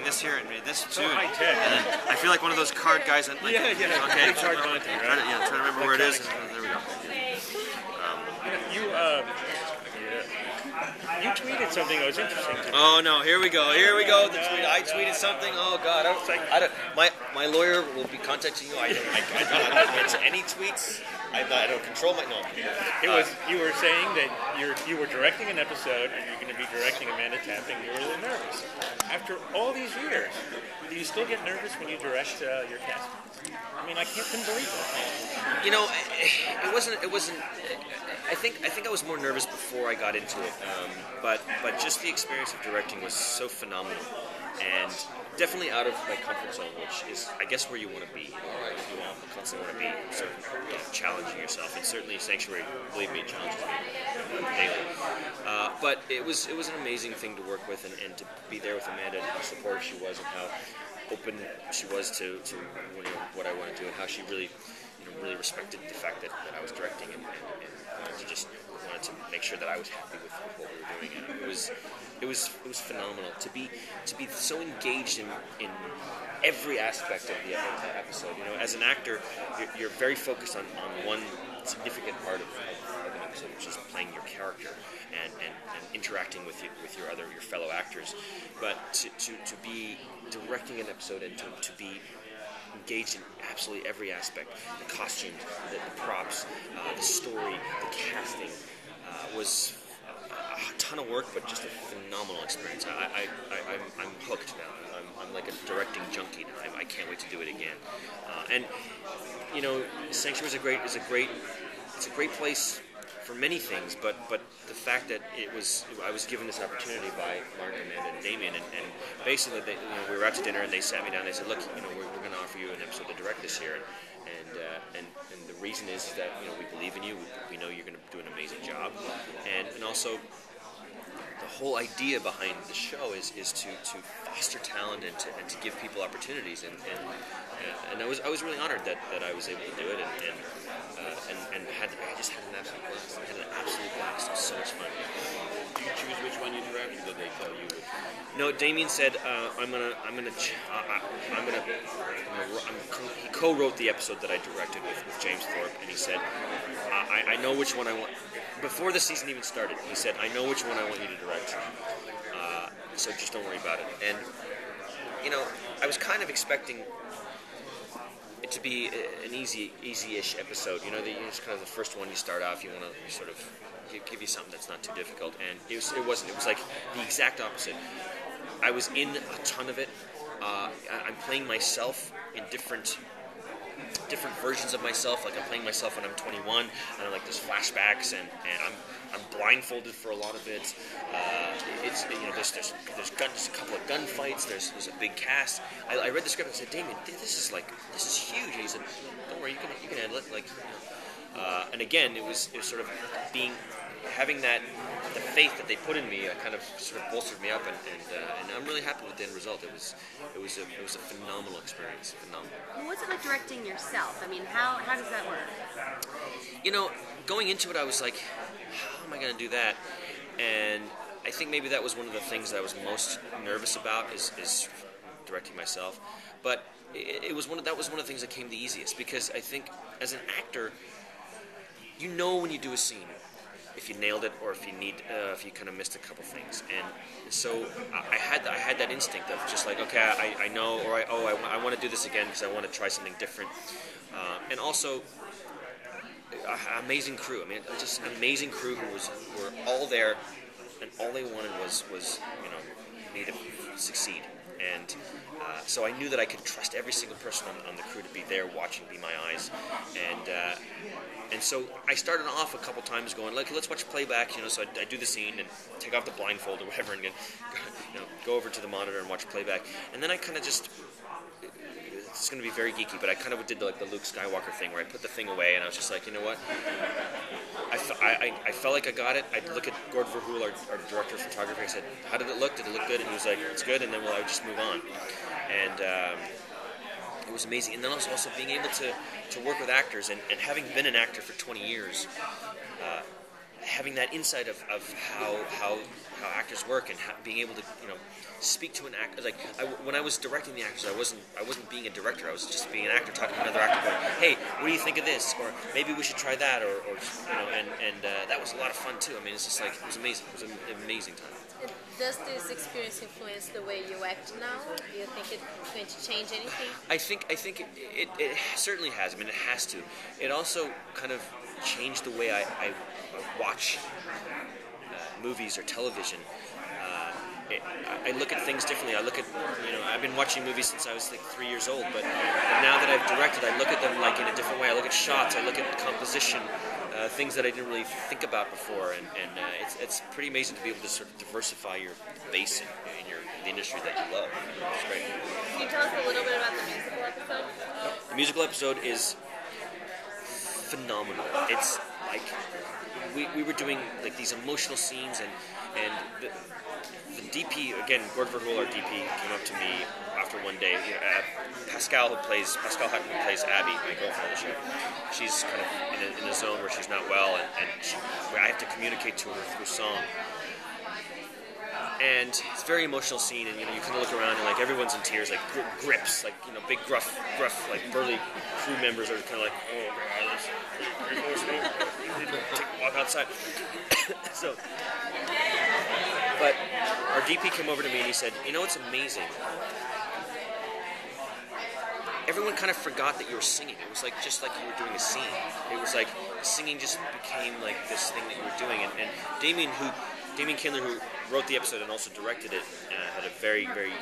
this here and this too. So high tech. And then I feel like one of those card guys. Like, yeah. Okay. It's hard content, right? Trying to remember where it is. There we go. You tweeted something that was interesting to me. Oh no! Here we go. The tweet. I tweeted something. Oh God! My lawyer will be contacting you. I do not answer any tweets. I don't control my. No. It was you were saying that you were directing an episode and you're going to be directing Amanda Tapping. You were a little nervous. After all these years, do you still get nervous when you direct your cast? I mean, couldn't believe it. You know, it wasn't. I think I was more nervous before I got into it, but just the experience of directing was so phenomenal, and definitely out of my comfort zone, which is I guess where you want to be. You constantly want to be sort of challenging yourself, and certainly Sanctuary, believe me, challenges me daily. But it was an amazing thing to work with, and to be there with Amanda and how supportive she was, and how open she was to what I want to do, and how she really respected the fact that I was directing and wanted to make sure that I was happy with what we were doing. And it was phenomenal to be so engaged in every aspect of the episode. You know, as an actor, you're very focused on one significant part of an episode, which is playing your character and interacting with your fellow actors. But to be directing an episode and to be engaged in absolutely every aspect, the costumes, the props, the story, the casting, was a ton of work, but just a phenomenal experience. I'm hooked now. I'm like a directing junkie now. I can't wait to do it again. And you know, Sanctuary is a great place for many things, but the fact that I was given this opportunity by Mark, Amanda, and Damien, and basically we were out to dinner and they sat me down and they said, look, we're going to offer you an episode to direct this year, and the reason is that we believe in you, we know you're going to do an amazing job, and also the whole idea behind the show is to foster talent and to give people opportunities, and I was really honored that I was able to do it, and I just had an absolute blast. I had an absolute blast. It was so much fun. Did you choose which one you direct, or did they tell you? No, Damien said he co-wrote the episode that I directed with James Thorpe, and he said, I know which one I want. Before the season even started, he said, I know which one I want you to direct. So just don't worry about it. And I was kind of expecting it to be an easy-ish episode. It's kind of the first one you start off. You want to sort of give you something that's not too difficult, and it wasn't. It was like the exact opposite. I was in a ton of it. I'm playing myself in different versions of myself. Like I'm playing myself when I'm 21, and I'm like there's flashbacks, and I'm blindfolded for a lot of it. There's a couple of gunfights. There's a big cast. I read the script and said, Damien, this is huge. And he said, don't worry, you can handle it. And again, it was sort of having the faith that they put in me, kind of sort of bolstered me up, and I'm really happy with the end result. It was a phenomenal experience. Phenomenal. Well, what's it like directing yourself? I mean, how does that work? Going into it, I was like, how am I going to do that? And I think maybe that was one of the things that I was most nervous about is directing myself. But that was one of the things that came the easiest, because I think as an actor, when you do a scene, if you nailed it or if you kind of missed a couple things, and so I had that instinct of just like, okay, I know, or I want to do this again because I want to try something different, and also amazing crew. I mean, just an amazing crew who were all there, and all they wanted was me to succeed, and so I knew that I could trust every single person on the crew to be there watching, be my eyes, and so I started off a couple times going, like, let's watch playback, so I do the scene and take off the blindfold or whatever, and go over to the monitor and watch playback, and then I kind of just, it's going to be very geeky, but I kind of did the Luke Skywalker thing where I put the thing away, and I was just like, you know what, I felt like I got it. I'd look at Gord Verhoeven, our director of photography, I said, how did it look? Did it look good? And he was like, it's good, and then I would just move on. And it was amazing. And then also being able to work with actors, and having been an actor for 20 years, having that insight of how actors work and being able to speak to an actor. Like when I was directing the actors, I wasn't being a director. I was just being an actor talking to another actor, going, "Hey, what do you think of this?" Or maybe we should try that, or and that was a lot of fun too. I mean, it's just like it was amazing. It was an amazing time. Does this experience influence the way you act now? Do you think it's going to change anything? I think it certainly has. I mean, it has to. It also kind of changed the way I watch movies or television. I look at things differently. I look at, I've been watching movies since I was like 3 years old, but now that I've directed, I look at them like in a different way. I look at shots, I look at composition, things that I didn't really think about before, and it's pretty amazing to be able to sort of diversify your base in the industry that you love. It's great. Can you tell us a little bit about the musical episode? The musical episode is phenomenal. It's like we were doing like these emotional scenes, and the DP, again, Gord Verhoel, our DP, came up to me after one day. Pascal Hutton, who plays Abby, my girlfriend on the show, she's kind of in a zone where she's not well, and where I have to communicate to her through song. And it's a very emotional scene, and you kind of look around and like everyone's in tears, like grips, like big gruff, like burly crew members are kind of like, oh god, take a walk outside. So, but our DP came over to me and he said, it's amazing. Everyone kind of forgot that you were singing. It was like just like you were doing a scene. It was like singing just became like this thing that you were doing. And Damien Kindler, who wrote the episode and also directed it, had a very, very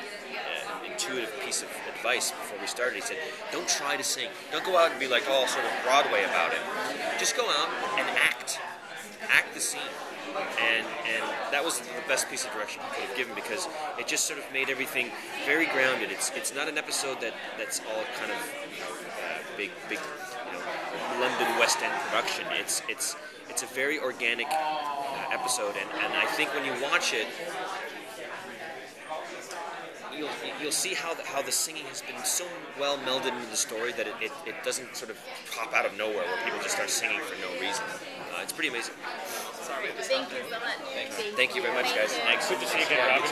intuitive piece of advice before we started. He said, don't try to sing. Don't go out and be like all sort of Broadway about it. Just go out and act. Act the scene. And that was the best piece of direction he could have given, because it just sort of made everything very grounded. It's not an episode that's all kind of big London West End production. It's a very organic episode, and I think when you watch it, you'll see how the singing has been so well melded into the story that it doesn't sort of pop out of nowhere where people just start singing for no reason. It's pretty amazing. Thank you so much. Thank you very much, guys. Thanks. Good to see you again, Robin.